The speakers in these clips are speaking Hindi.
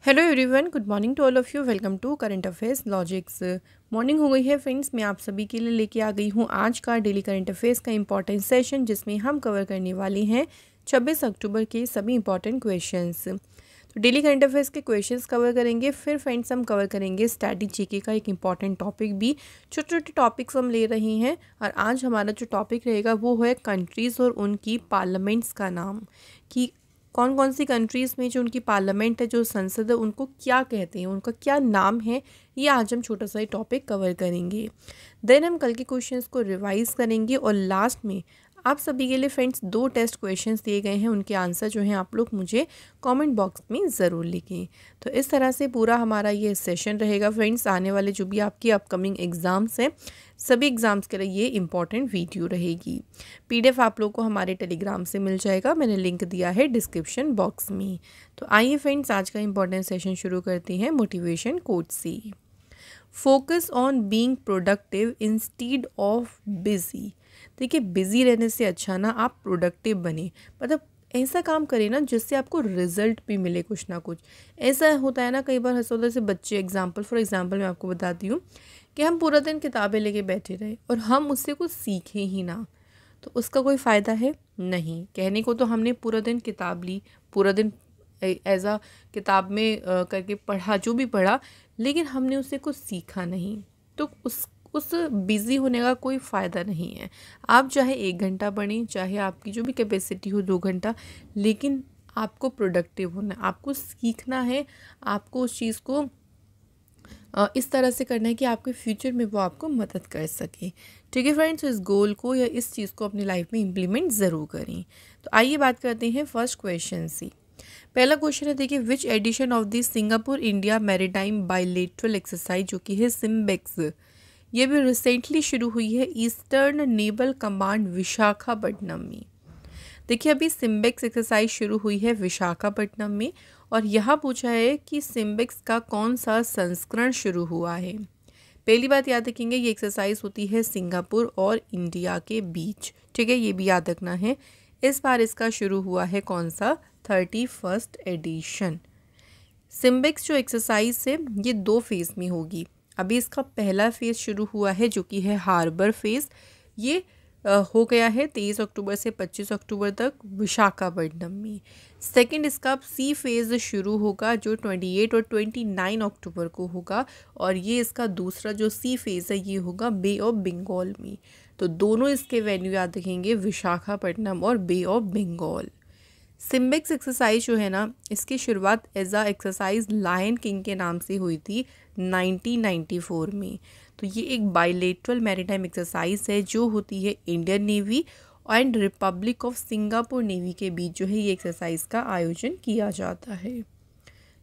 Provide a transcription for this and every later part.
Hello everyone, good morning to all of you. Welcome to current affairs logics. Morning हो गई है फ्रेंड्स। मैं आप सभी के लिए लेके आ गई हूँ आज का डेली करंट अफेयर्स का इंपॉर्टेंट सेशन, जिसमें हम कवर करने वाले हैं 26 अक्टूबर के सभी इंपॉर्टेंट क्वेश्चंस। तो डेली करंट अफेयर्स के क्वेश्चंस कवर करेंगे, फिर फ्रेंड्स हम कवर करेंगे स्टडी जीके का एक इंपॉर्टेंट टॉपिक भी। छोटे छोटे टॉपिक्स हम ले रहे हैं और आज हमारा जो टॉपिक रहेगा वो है कंट्रीज़ और उनकी पार्लियामेंट्स का नाम, कि कौन कौन सी कंट्रीज़ में जो उनकी पार्लियामेंट है, जो संसद है, उनको क्या कहते हैं, उनका क्या नाम है। ये आज हम छोटा सा ही टॉपिक कवर करेंगे। देन हम कल के क्वेश्चंस को रिवाइज करेंगे और लास्ट में आप सभी के लिए फ्रेंड्स 2 टेस्ट क्वेश्चंस दिए गए हैं, उनके आंसर जो हैं आप लोग मुझे कमेंट बॉक्स में ज़रूर लिखें। तो इस तरह से पूरा हमारा ये सेशन रहेगा फ्रेंड्स। आने वाले जो भी आपकी अपकमिंग एग्ज़ाम्स हैं, सभी एग्ज़ाम्स के लिए ये इंपॉर्टेंट वीडियो रहेगी। पीडीएफ आप लोग को हमारे टेलीग्राम से मिल जाएगा, मैंने लिंक दिया है डिस्क्रिप्शन बॉक्स में। तो आइए फ्रेंड्स आज का इंपॉर्टेंट सेशन शुरू करते हैं मोटिवेशन कोट से। Focus on being productive instead of busy. देखिए, बिजी रहने से अच्छा ना आप प्रोडक्टिव बने, मतलब ऐसा काम करें ना जिससे आपको रिजल्ट भी मिले कुछ ना कुछ। ऐसा होता है ना, कई बार ऐसा होता है जैसे बच्चे फॉर एग्जांपल मैं आपको बताती हूँ कि हम पूरा दिन किताबें लेके बैठे रहे और हम उससे कुछ सीखें ही ना, तो उसका कोई फ़ायदा है नहीं। कहने को तो हमने पूरा दिन किताब ली, पूरा दिन एज आ किताब में करके पढ़ा जो भी पढ़ा, लेकिन हमने उससे कुछ सीखा नहीं, तो उस बिज़ी होने का कोई फ़ायदा नहीं है। आप चाहे 1 घंटा पढ़ें, चाहे आपकी जो भी कैपेसिटी हो 2 घंटा, लेकिन आपको प्रोडक्टिव होना है, आपको सीखना है, आपको उस चीज़ को इस तरह से करना है कि आपके फ्यूचर में वो आपको मदद कर सके। ठीक है फ्रेंड्स, इस गोल को या इस चीज़ को अपनी लाइफ में इम्प्लीमेंट ज़रूर करें। तो आइए बात करते हैं फर्स्ट क्वेश्चन से। पहला क्वेश्चन है, देखिए, which edition of the Singapore India maritime bilateral exercise, जो कि है सिम्बेक्स, ये भी रिसेंटली शुरू हुई है ईस्टर्न नेवल कमांड विशाखापट्टनम में। देखिए, अभी सिम्बेक्स एक्सरसाइज शुरू हुई है विशाखापट्टनम में, और यहाँ पूछा है कि सिम्बेक्स का कौन सा संस्करण शुरू हुआ है। पहली बात याद रखेंगे, ये एक्सरसाइज होती है सिंगापुर और इंडिया के बीच। ठीक है, ये भी याद रखना है। इस बार इसका शुरू हुआ है कौन सा, 31st एडिशन। सिम्बेक्स जो एक्सरसाइज है ये 2 फेज़ में होगी। अभी इसका पहला फेज़ शुरू हुआ है जो कि है हार्बर फेज़। ये हो गया है 23 अक्टूबर से 25 अक्टूबर तक विशाखापट्टनम में। सेकंड इसका सी फेज़ शुरू होगा जो 28 और 29 अक्टूबर को होगा, और ये इसका दूसरा जो सी फेज़ है ये होगा बे ऑफ बंगाल में। तो दोनों इसके वेन्यू याद रखेंगे, विशाखापट्टनम और बे ऑफ बंगाल। सिम्बेक्स एक्सरसाइज जो है ना, इसकी शुरुआत एज आ एक्सरसाइज लायन किंग के नाम से हुई थी 1994 में। तो ये एक बायलेटरल मैरीटाइम एक्सरसाइज है जो होती है Indian navy and Republic of Singapore navy के बीच जो है ये एक्सरसाइज का आयोजन किया जाता है।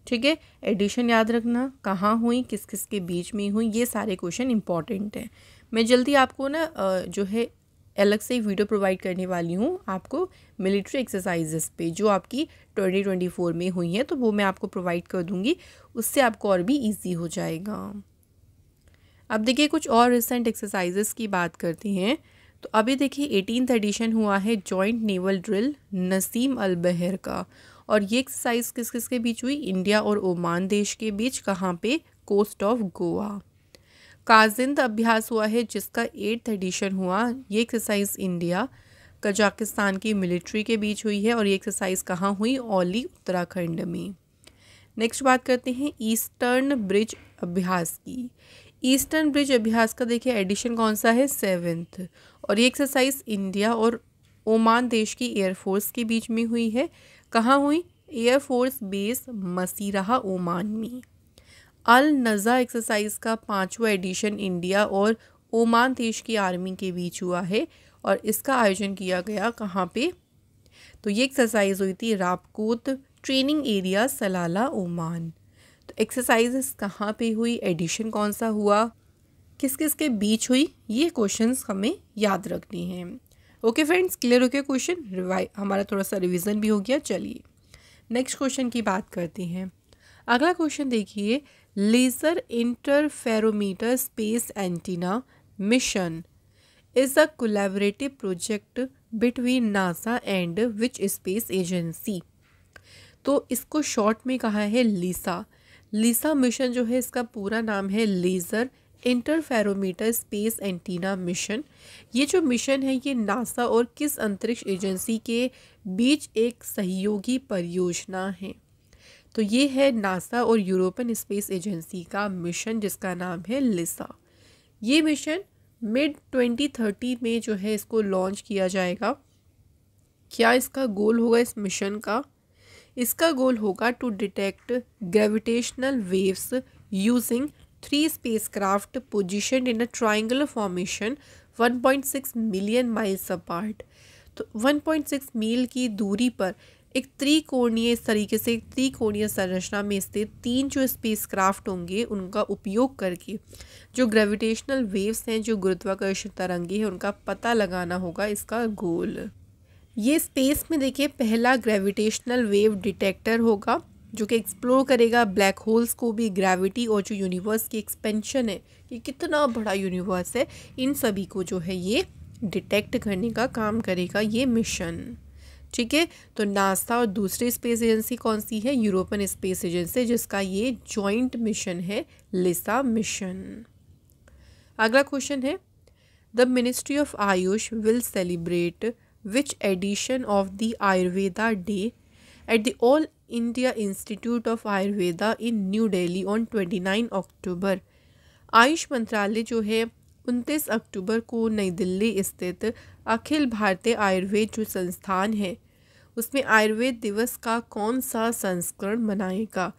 ठीक है, एडिशन याद रखना, कहाँ हुई, किस किस के बीच में हुई, ये सारे क्वेश्चन इंपॉर्टेंट हैं। मैं जल्दी आपको ना जो है अलग से वीडियो प्रोवाइड करने वाली हूँ आपको मिलिट्री एक्सरसाइजेस पे जो आपकी 2024 में हुई हैं, तो वो मैं आपको प्रोवाइड कर दूँगी, उससे आपको और भी इजी हो जाएगा। अब देखिए, कुछ और रिसेंट एक्सरसाइजेस की बात करते हैं। तो अभी देखिए 18th एडिशन हुआ है जॉइंट नेवल ड्रिल नसीम अल बहर का, और ये एक्सरसाइज किस किस के बीच हुई, इंडिया और ओमान देश के बीच। कहाँ पे, कोस्ट ऑफ गोवा। काजिंद अभ्यास हुआ है जिसका 8th एडिशन हुआ। ये एक्सरसाइज इंडिया कजाकिस्तान की मिलिट्री के बीच हुई है, और ये एक्सरसाइज कहाँ हुई, औली उत्तराखंड में। नेक्स्ट बात करते हैं ईस्टर्न ब्रिज अभ्यास की। ईस्टर्न ब्रिज अभ्यास का देखिए एडिशन कौन सा है, 7th, और ये एक्सरसाइज इंडिया और ओमान देश की एयरफोर्स के बीच में हुई है। कहाँ हुई, एयरफोर्स बेस मसीराहा ओमान में। अल नज़ा एक्सरसाइज का 5वां एडिशन इंडिया और ओमान देश की आर्मी के बीच हुआ है, और इसका आयोजन किया गया कहाँ पे, तो ये एक्सरसाइज हुई थी रापकोत ट्रेनिंग एरिया सलाला ओमान। तो एक्सरसाइजेस कहाँ पे हुई, एडिशन कौन सा हुआ, किस किस के बीच हुई, ये क्वेश्चंस हमें याद रखनी हैं। ओके फ्रेंड्स, क्लियर हो गया क्वेश्चन, हमारा थोड़ा सा रिवीजन भी हो गया। चलिए नेक्स्ट क्वेश्चन की बात करते हैं। अगला क्वेश्चन देखिए, laser interferometer space antenna mission is a collaborative project between NASA and which space agency. तो इसको शॉर्ट में कहा है लीसा। लीसा मिशन जो है इसका पूरा नाम है laser interferometer space antenna mission. ये जो मिशन है ये नासा और किस अंतरिक्ष एजेंसी के बीच एक सहयोगी परियोजना है? तो ये है नासा और यूरोपियन स्पेस एजेंसी का मिशन जिसका नाम है लिसा। ये मिशन मिड 2030 में जो है इसको लॉन्च किया जाएगा। क्या इसका गोल होगा इस मिशन का? इसका गोल होगा to detect gravitational waves using 3 spacecraft positioned in a triangular formation 1.6 million miles apart. तो 1.6 मील की दूरी पर एक त्रिकोणीय, इस तरीके से एक त्रिकोणीय संरचना में स्थित 3 जो स्पेसक्राफ्ट होंगे उनका उपयोग करके जो ग्रेविटेशनल वेव्स हैं, जो गुरुत्वाकर्षण तरंगे हैं, उनका पता लगाना होगा इसका गोल। ये स्पेस में देखिए पहला ग्रेविटेशनल वेव डिटेक्टर होगा जो कि एक्सप्लोर करेगा ब्लैक होल्स को भी, ग्रेविटी और जो यूनिवर्स की एक्सपेंशन है, ये कितना बड़ा यूनिवर्स है, इन सभी को जो है ये डिटेक्ट करने का काम करेगा ये मिशन। ठीक है, तो नासा और दूसरी स्पेस एजेंसी कौन सी है? यूरोपियन स्पेस एजेंसी, जिसका ये जॉइंट मिशन है लिसा मिशन। अगला क्वेश्चन है the ministry of Ayush will celebrate which edition of the Ayurveda Day at the All India Institute of Ayurveda in New Delhi on 29 अक्टूबर। आयुष मंत्रालय जो है 29 अक्टूबर को नई दिल्ली स्थित अखिल भारतीय आयुर्वेद जो संस्थान है उसमें आयुर्वेद दिवस का कौन सा संस्करण मनाएगा?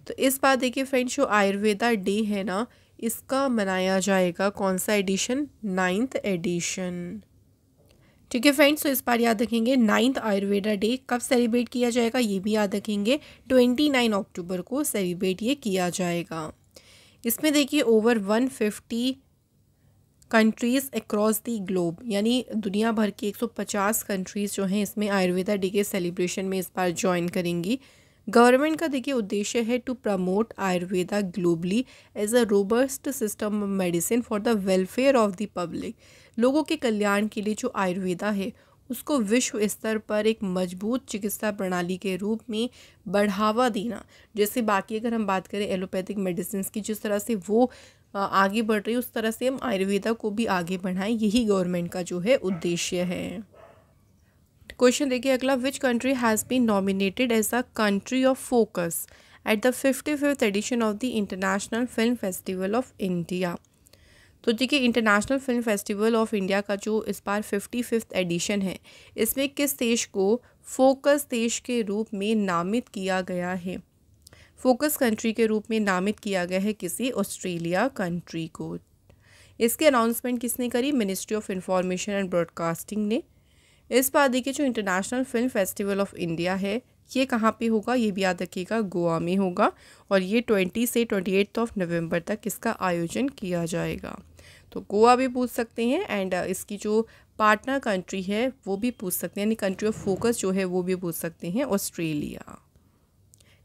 तो इस बार देखिए फ्रेंड्स, जो आयुर्वेदा डे है ना, इसका मनाया जाएगा कौन सा एडिशन? 9th addition. ठीक है फ्रेंड्स, तो इस बार याद रखेंगे 9th आयुर्वेदा डे कब सेलिब्रेट किया जाएगा, ये भी याद रखेंगे 29 अक्टूबर को सेलिब्रेट ये किया जाएगा। इसमें देखिए over 150 countries across the globe, यानी दुनिया भर की 150 कंट्रीज़ जो हैं इसमें आयुर्वेदा डे के सेलिब्रेशन में इस बार ज्वाइन करेंगी। गवर्नमेंट का देखिए उद्देश्य है to promote Ayurveda globally as a robust system of medicine for the welfare of the public. लोगों के कल्याण के लिए जो आयुर्वेदा है उसको विश्व स्तर पर एक मजबूत चिकित्सा प्रणाली के रूप में बढ़ावा देना। जैसे बाकी अगर हम बात करें एलोपैथिक मेडिसिन की, जिस तरह से वो आगे बढ़ रही है उस तरह से हम आयुर्वेदा को भी आगे बढ़ाएं, यही गवर्नमेंट का जो है उद्देश्य है। क्वेश्चन देखिए अगला, which country has been nominated as a country of focus at the 55th edition of the International Film Festival of India. तो देखिए International Film Festival of India का जो इस बार 55th एडिशन है, इसमें किस देश को फोकस देश के रूप में नामित किया गया है? फोकस कंट्री के रूप में नामित किया गया है किसी ऑस्ट्रेलिया कंट्री को। इसकी अनाउंसमेंट किसने करी? Ministry of information and broadcasting ने। इस बार देखिए जो international Film Festival of India है ये कहाँ पे होगा, ये भी याद रखिएगा, गोवा में होगा और ये 20 से 28 नवंबर तक इसका आयोजन किया जाएगा। तो गोवा भी पूछ सकते हैं एंड इसकी जो पार्टनर कंट्री है वो भी पूछ सकते हैं, यानी कंट्री ऑफ फोकस जो है वो भी पूछ सकते हैं Australia.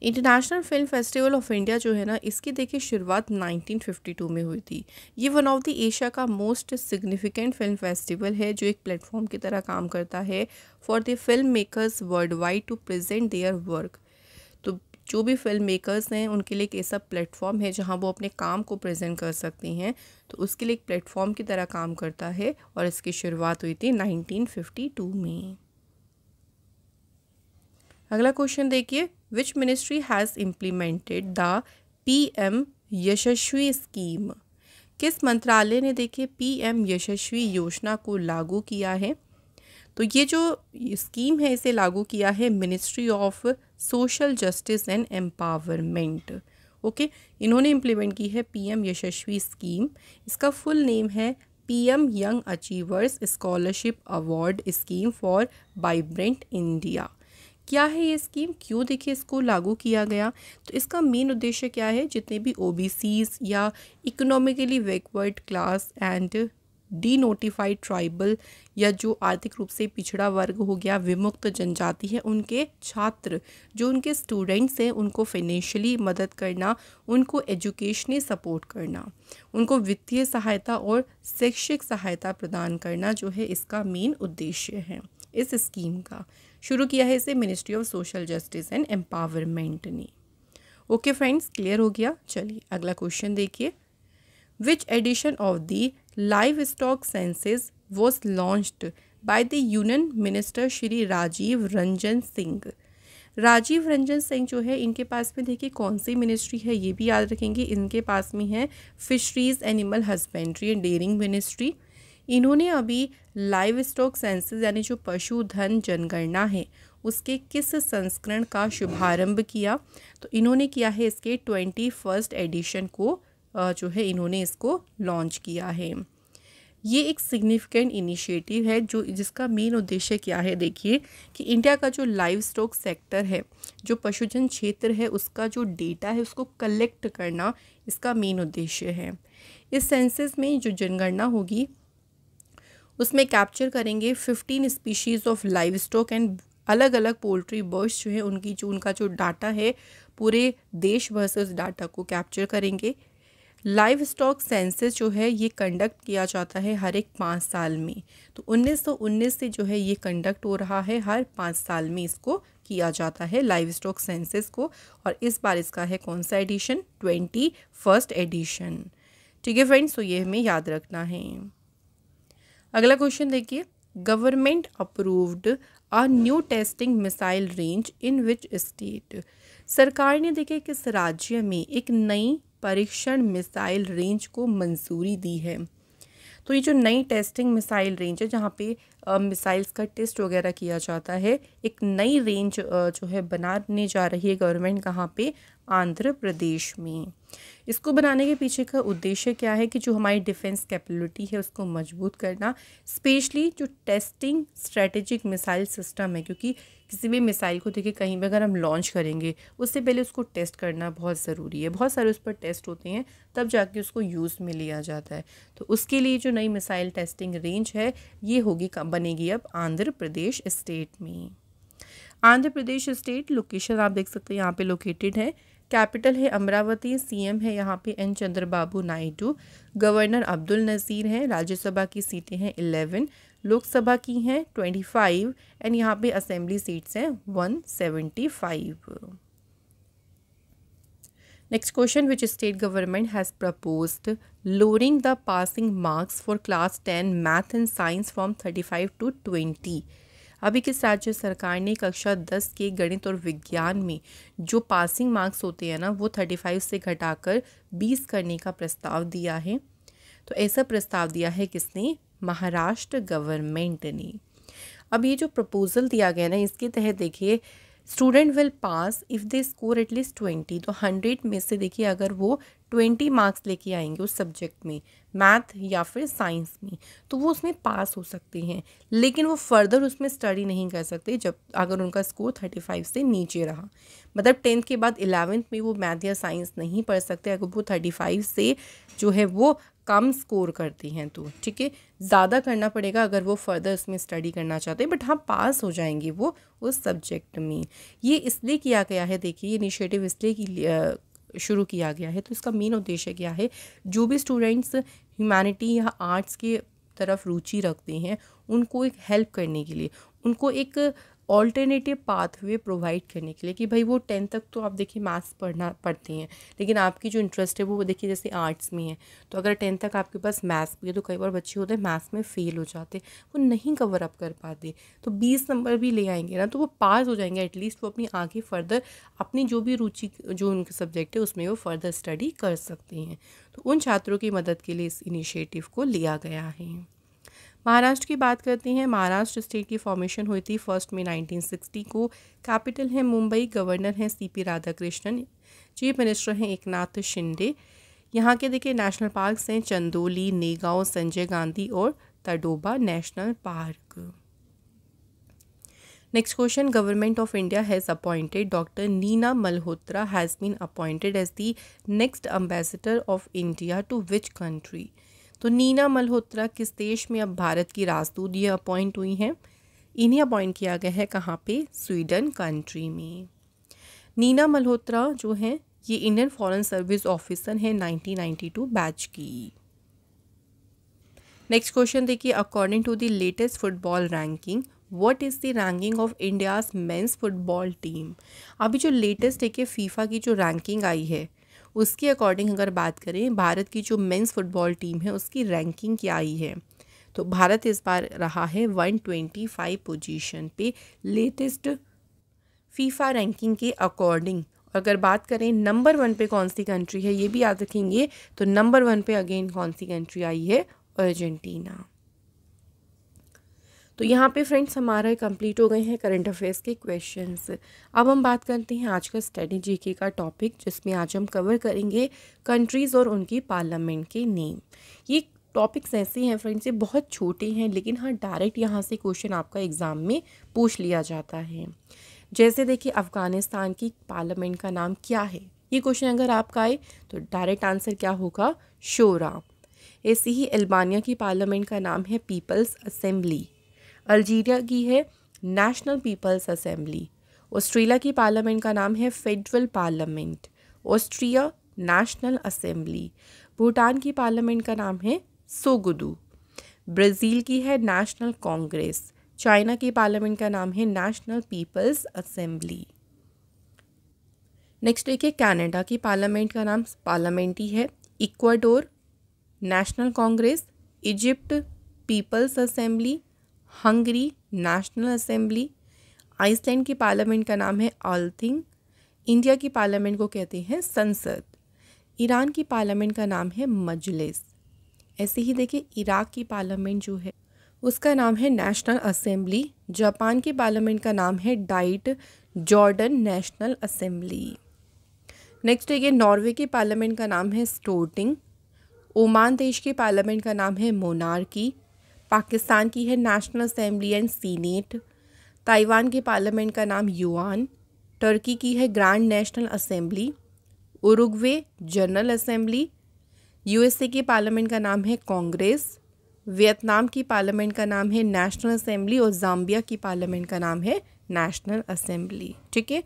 International Film Festival of India जो है ना, इसकी देखिए शुरुआत 1952 में हुई थी। ये वन ऑफ द एशिया का मोस्ट सिग्निफिकेंट फिल्म फेस्टिवल है जो एक प्लेटफॉर्म की तरह काम करता है for the film makers worldwide to present their work. तो जो भी फिल्म मेकर्स हैं उनके लिए एक ऐसा प्लेटफॉर्म है जहां वो अपने काम को प्रेजेंट कर सकते हैं, तो उसके लिए एक प्लेटफॉर्म की तरह काम करता है और इसकी शुरुआत हुई थी 1952 में। अगला क्वेश्चन देखिए, which ministry has implemented the PM Yashasvi scheme. किस मंत्रालय ने देखिए PM यशस्वी योजना को लागू किया है? तो ये जो स्कीम है इसे लागू किया है ministry of Social Justice and empowerment. Okay, इन्होंने इम्प्लीमेंट की है PM यशस्वी स्कीम। इसका फुल नेम है PM young achievers scholarship award scheme for vibrant India. क्या है ये स्कीम, क्यों देखिए इसको लागू किया गया? तो इसका मेन उद्देश्य क्या है, जितने भी OBCs या economically backward class and denotified tribal या जो आर्थिक रूप से पिछड़ा वर्ग हो गया, विमुक्त जनजाति है, उनके छात्र जो उनके स्टूडेंट्स हैं उनको फाइनेंशियली मदद करना, उनको एजुकेशनली सपोर्ट करना, उनको वित्तीय सहायता और शैक्षिक सहायता प्रदान करना जो है इसका मेन उद्देश्य है। इस स्कीम का। शुरू किया है इसे Ministry of Social Justice and Empowerment ने। ओके फ्रेंड्स, क्लियर हो गया। चलिए अगला क्वेश्चन देखिए। Which edition of the livestock census was launched by the union minister Shri Rajiv Ranjan Singh. Rajiv Ranjan Singh जो है, इनके पास में देखिए कौन सी मिनिस्ट्री है ये भी याद रखेंगे। इनके पास में है fisheries animal husbandry and dairying ministry. इन्होंने अभी लाइव स्टॉक सेंसस यानी जो पशुधन जनगणना है उसके किस संस्करण का शुभारंभ किया? तो इन्होंने किया है इसके 21st एडिशन को जो है इन्होंने इसको लॉन्च किया है। ये एक सिग्निफिकेंट इनिशिएटिव है जिसका मेन उद्देश्य क्या है, देखिए कि इंडिया का जो लाइव स्टॉक सेक्टर है, जो पशुधन क्षेत्र है, उसका जो डेटा है उसको कलेक्ट करना इसका मेन उद्देश्य है। इस सेंसस में जो जनगणना होगी उसमें कैप्चर करेंगे 15 species of live stock and अलग अलग पोल्ट्री बर्ड्स जो है उनका जो डाटा है पूरे देश भर से उस डाटा को कैप्चर करेंगे। लाइव स्टॉक सेंसस जो है ये कंडक्ट किया जाता है हर एक 5 साल में। तो 1919 से जो है ये कंडक्ट हो रहा है, हर 5 साल में इसको किया जाता है लाइव स्टॉक सेंसस को। और इस बार इसका है कौन सा एडिशन? 21st addition. ठीक है फ्रेंड्स, तो ये हमें याद रखना है। अगला क्वेश्चन देखिए। Government approved a new testing missile range in which state. सरकार ने देखिए किस राज्य में एक नई परीक्षण मिसाइल रेंज को मंजूरी दी है? तो ये जो नई टेस्टिंग मिसाइल रेंज है जहाँ पे मिसाइल्स का टेस्ट वगैरह किया जाता है, एक नई रेंज जो है बनाने जा रही है गवर्नमेंट। कहाँ पे? आंध्र प्रदेश में। इसको बनाने के पीछे का उद्देश्य क्या है कि जो हमारी डिफेंस कैपेबिलिटी है उसको मजबूत करना, स्पेशली जो टेस्टिंग स्ट्रेटेजिक मिसाइल सिस्टम है, क्योंकि किसी भी मिसाइल को देखिए कहीं भी अगर हम लॉन्च करेंगे उससे पहले उसको टेस्ट करना बहुत ज़रूरी है। बहुत सारे उस पर टेस्ट होते हैं तब जाके उसको यूज़ में लिया जाता है। तो उसके लिए जो नई मिसाइल टेस्टिंग रेंज है ये बनेगी अब आंध्र प्रदेश स्टेट में। आंध्र प्रदेश स्टेट लोकेशन आप देख सकते हैं यहाँ पे लोकेटेड है। कैपिटल है अमरावती। सीएम है यहाँ पे एन चंद्रबाबू नायडू। गवर्नर अब्दुल नज़ीर हैं। राज्यसभा की सीटें हैं 11, लोकसभा की हैं 25 एंड यहाँ पे असेंबली सीट्स हैं 175। Next question. Which state government has proposed lowering the passing marks for class 10 math and science from 35 to 20। अभी किस राज्य सरकार ने कक्षा 10 के गणित और विज्ञान में जो पासिंग मार्क्स होते हैं ना वो 35 से घटाकर 20 करने का प्रस्ताव दिया है? तो ऐसा प्रस्ताव दिया है किसने? महाराष्ट्र गवर्नमेंट ने। अब ये जो प्रपोजल दिया गया ना इसके तहत देखिए student will pass if they score at least 20। तो 100 में से देखिए अगर वो 20 मार्क्स लेके आएंगे उस सब्जेक्ट में, मैथ या फिर साइंस में, तो वो उसमें पास हो सकते हैं। लेकिन वो फर्दर उसमें स्टडी नहीं कर सकते जब अगर उनका स्कोर 35 से नीचे रहा। मतलब 10th के बाद 11th में वो मैथ या साइंस नहीं पढ़ सकते अगर वो 35 से जो है वो कम स्कोर करते हैं। तो ठीक है, ज़्यादा करना पड़ेगा अगर वो फर्दर इसमें स्टडी करना चाहते हैं, बट हाँ पास हो जाएंगे वो उस सब्जेक्ट में। ये इसलिए किया गया है, देखिए ये इनिशिएटिव इसलिए शुरू किया गया है। तो इसका मेन उद्देश्य क्या है, जो भी स्टूडेंट्स ह्यूमैनिटी या आर्ट्स के तरफ रुचि रखते हैं उनको एक हेल्प करने के लिए, उनको एक ऑल्टरनेटिव पाथवे प्रोवाइड करने के लिए कि भाई वो 10th तक तो आप देखिए मैथ्स पढ़ते हैं, लेकिन आपकी जो इंटरेस्ट है वो देखिए जैसे आर्ट्स में है, तो अगर 10th तक आपके पास मैथ्स भी है तो कई बार बच्चे होते हैं मैथ्स में फेल हो जाते, वो नहीं कवर अप कर पाते, तो 20 नंबर भी ले आएंगे ना तो वो पास हो जाएंगे। एटलीस्ट वो अपनी आगे फर्दर अपनी जो भी रुचि जो उनके सब्जेक्ट है उसमें वो फर्दर स्टडी कर सकते हैं। तो उन छात्रों की मदद के लिए इस इनिशिएटिव को लिया गया है। महाराष्ट्र की बात करते हैं। महाराष्ट्र स्टेट की फॉर्मेशन हुई थी 1 मई 1960 को। कैपिटल है मुंबई। गवर्नर हैं सीपी राधाकृष्णन। चीफ मिनिस्टर हैं एकनाथ शिंदे। यहाँ के देखिए नेशनल पार्क्स हैं चंदोली, नेगांव, संजय गांधी और Tadoba National Park. Next question. Government of India has appointed doctor Neena Malhotra has been appointed as the next ambassador of India to which country. तो नीना मल्होत्रा किस देश में अब भारत की राजदूत ये अपॉइंट हुई हैं? इन्हें अपॉइंट किया गया है कहाँ पे? स्वीडन कंट्री में। नीना मल्होत्रा जो हैं ये इंडियन फॉरेन सर्विस ऑफिसर हैं 1992 बैच की। नेक्स्ट क्वेश्चन देखिए। According to the latest football ranking what is the ranking of India's men's football team. अभी जो लेटेस्ट है कि फीफा की जो रैंकिंग आई है उसके अकॉर्डिंग अगर बात करें भारत की जो मेंस फुटबॉल टीम है उसकी रैंकिंग क्या आई है, तो भारत इस बार रहा है 125 पोजीशन पे लेटेस्ट फीफा रैंकिंग के अकॉर्डिंग। अगर बात करें नंबर 1 पे कौन सी कंट्री है ये भी याद रखेंगे, तो नंबर 1 पे अगेन कौन सी कंट्री आई है, अर्जेंटीना। तो यहाँ पे फ्रेंड्स हमारा कंप्लीट हो गए हैं करंट अफेयर्स के क्वेश्चंस। अब हम बात करते हैं आज का स्टडी जीके का टॉपिक, जिसमें आज हम कवर करेंगे कंट्रीज़ और उनकी पार्लियामेंट के नेम। ये टॉपिक्स ऐसे हैं फ्रेंड्स, ये बहुत छोटे हैं लेकिन हाँ डायरेक्ट यहाँ से क्वेश्चन आपका एग्ज़ाम में पूछ लिया जाता है। जैसे देखिए अफ़गानिस्तान की पार्लियामेंट का नाम क्या है, ये क्वेश्चन अगर आपका आए तो डायरेक्ट आंसर क्या होगा, शोरा। ऐसे ही अल्बानिया की पार्लियामेंट का नाम है पीपल्स असेंबली। अल्जीरिया की है नेशनल पीपल्स असेंबली। ऑस्ट्रेलिया की पार्लियामेंट का नाम है Federal Parliament, Austria National Assembly. Bhutan की पार्लियामेंट का नाम है सोगुदू। ब्राज़ील की है नेशनल कांग्रेस। चाइना की पार्लियामेंट का नाम है नेशनल पीपल्स असेंबली। नेक्स्ट देखिए कनाडा की पार्लियामेंट का नाम पार्लियामेंट ही है Ecuador National Congress, Egypt People's Assembly, Hungary National Assembly. Iceland की पार्लियामेंट का नाम है आल्थिंग। इंडिया की पार्लियामेंट को कहते हैं संसद। ईरान की पार्लियामेंट का नाम है मजलिस। ऐसे ही देखिए इराक की पार्लियामेंट जो है उसका नाम है नेशनल असेंबली। जापान की पार्लियामेंट का नाम है diet Jordan national assembly. Next देखिए नॉर्वे की पार्लियामेंट का नाम है स्टोर्टिंग। ओमान देश की पार्लियामेंट का नाम है मोनार्की। पाकिस्तान की है national assembly and senate. Taiwan की पार्लियामेंट का नाम युआन। टर्की की है grand national assembly. Uruguay general assembly. USA की पार्लियामेंट का नाम है कांग्रेस। वियतनाम की पार्लियामेंट का नाम है नेशनल असेंबली और जाम्बिया की पार्लियामेंट का नाम है नेशनल असेंबली। ठीक है,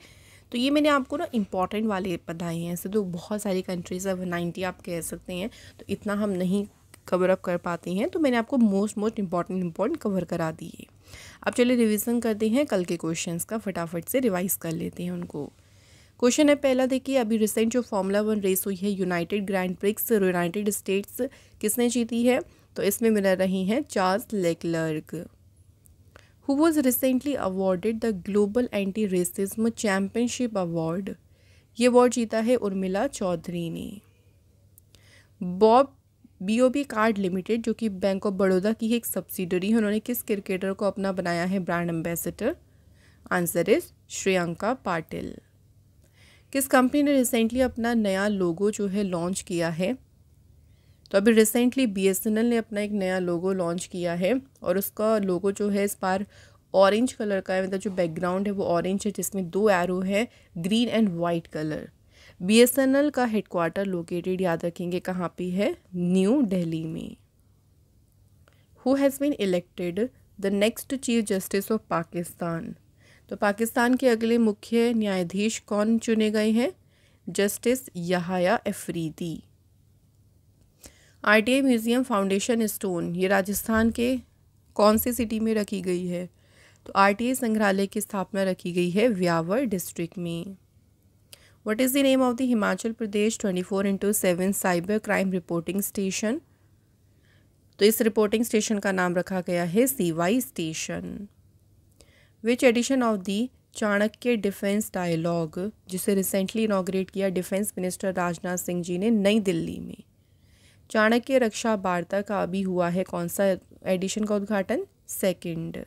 तो ये मैंने आपको ना इम्पॉर्टेंट वाले बताए हैं। ऐसे तो बहुत सारी कंट्रीज़ है, 90 आप कह सकते हैं, तो इतना हम नहीं कवर अप कर पाते हैं, तो मैंने आपको मोस्ट इम्पॉर्टेंट कवर करा दिए। अब चलिए रिवीजन करते हैं कल के क्वेश्चंस का, फटाफट से रिवाइज कर लेते हैं उनको। क्वेश्चन है पहला देखिए, अभी रिसेंट जो फार्मूला 1 रेस हुई है United grand prix United states, किसने जीती है, तो इसमें विनर रही हैं Charles Leclerc. Who was recently awarded the global anti racism championship award, ये अवार्ड जीता है उर्मिला चौधरी ने। BOB कार्ड लिमिटेड जो कि बैंक ऑफ बड़ौदा की एक सब्सिडरी है, उन्होंने किस क्रिकेटर को अपना बनाया है brand ambassador, answer is Shreyanka Patil. किस कंपनी ने रिसेंटली अपना नया लोगो जो है लॉन्च किया है, तो अभी रिसेंटली BSNL ने अपना एक नया लोगो लॉन्च किया है और उसका लोगो जो है इस बार ऑरेंज कलर का है, मतलब जो बैकग्राउंड है वो ऑरेंज है जिसमें 2 एरो है green and white colour. BSNL का हेडक्वार्टर लोकेटेड याद रखेंगे कहाँ पे है, न्यू दिल्ली में। Who has been elected the next chief justice of Pakistan, तो पाकिस्तान के अगले मुख्य न्यायाधीश कौन चुने गए हैं, justice यहाया Afridi. RTI museum foundation stone ये राजस्थान के कौन सी सिटी में रखी गई है, तो RTI संग्रहालय की स्थापना रखी गई है व्यावर डिस्ट्रिक्ट में। What is the name of the Himachal Pradesh 24/7 cyber crime reporting station, तो इस रिपोर्टिंग स्टेशन का नाम रखा गया है CY station. Which edition of the Chanakya defence dialogue, जिसे रिसेंटली इनॉग्रेट किया डिफेंस मिनिस्टर राजनाथ सिंह जी ने नई दिल्ली में। चाणक्य रक्षा वार्ता का अभी हुआ है कौन सा एडिशन का उद्घाटन, 2nd।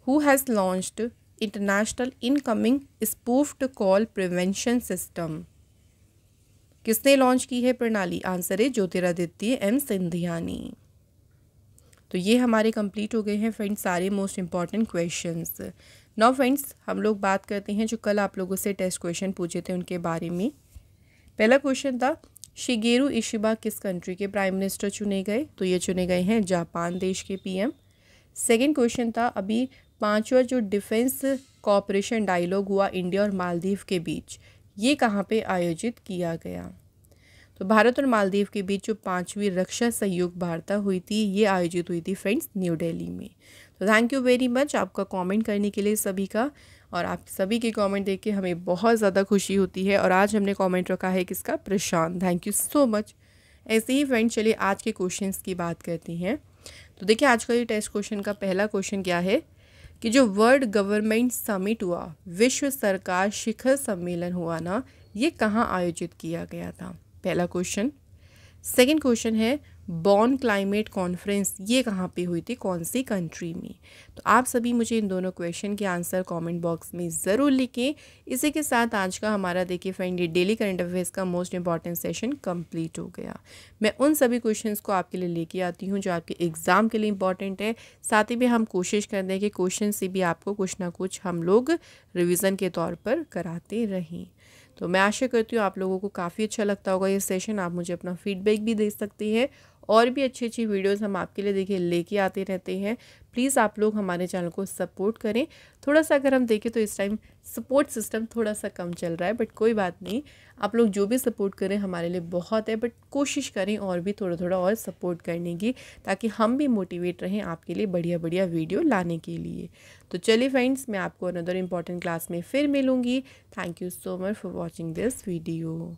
Who has launched international incoming spoofed call prevention system, किसने लॉन्च की है प्रणाली, आंसर है ज्योतिरादित्य M सिंधिया ने। तो ये हमारे कंप्लीट हो गए हैं फ्रेंड्स सारे most important questions. Now friends हम लोग बात करते हैं जो कल आप लोगों से टेस्ट क्वेश्चन पूछे थे उनके बारे में। पहला क्वेश्चन था शिगेरू इशिबा किस कंट्री के प्राइम मिनिस्टर चुने गए, तो ये चुने गए हैं जापान देश के PM। सेकेंड क्वेश्चन था अभी 5वां जो डिफेंस कोऑपरेशन डायलॉग हुआ इंडिया और मालदीव के बीच, ये कहाँ पे आयोजित किया गया, तो भारत और मालदीव के बीच जो 5वीं रक्षा सहयोग वार्ता हुई थी ये आयोजित हुई थी फ्रेंड्स न्यू दिल्ली में। तो थैंक यू वेरी मच आपका कमेंट करने के लिए सभी का, और आप सभी के कमेंट देख के हमें बहुत ज़्यादा खुशी होती है। और आज हमने कमेंट रखा है किसका, प्रशांत, थैंक यू सो मच। ऐसे ही फ्रेंड चलिए आज के क्वेश्चंस की बात करते हैं। तो देखिए आज का ये टेस्ट क्वेश्चन का पहला क्वेश्चन क्या है कि जो वर्ल्ड गवर्नमेंट समिट हुआ, विश्व सरकार शिखर सम्मेलन हुआ ना, ये कहाँ आयोजित किया गया था, पहला क्वेश्चन। सेकंड क्वेश्चन है बॉन क्लाइमेट कॉन्फ्रेंस ये कहाँ पे हुई थी, कौन सी कंट्री में। तो आप सभी मुझे इन दोनों क्वेश्चन के आंसर कमेंट बॉक्स में ज़रूर लिखें। इसी के साथ आज का हमारा देखिए फ्रेंड ये डेली करंट अफेयर्स का मोस्ट इंपॉर्टेंट सेशन कंप्लीट हो गया। मैं उन सभी क्वेश्चंस को आपके लिए लेके आती हूँ जो आपके एग्ज़ाम के लिए इंपॉर्टेंट है। साथ ही में हम कोशिश करते हैं कि क्वेश्चन से भी आपको कुछ ना कुछ हम लोग रिविज़न के तौर पर कराते रहें। तो मैं आशा करती हूँ आप लोगों को काफ़ी अच्छा लगता होगा ये सेशन। आप मुझे अपना फीडबैक भी दे सकते हैं, और भी अच्छी अच्छी वीडियोस हम आपके लिए देखिए लेके आते रहते हैं। प्लीज़ आप लोग हमारे चैनल को सपोर्ट करें। थोड़ा सा अगर हम देखें तो इस टाइम सपोर्ट सिस्टम थोड़ा सा कम चल रहा है, बट कोई बात नहीं, आप लोग जो भी सपोर्ट करें हमारे लिए बहुत है। बट कोशिश करें और भी थोड़ा थोड़ा और सपोर्ट करने की, ताकि हम भी मोटिवेट रहें आपके लिए बढ़िया बढ़िया वीडियो लाने के लिए। तो चलिए फ्रेंड्स, मैं आपको अनदर इम्पॉर्टेंट क्लास में फिर मिलूँगी। Thank you so much for watching this video.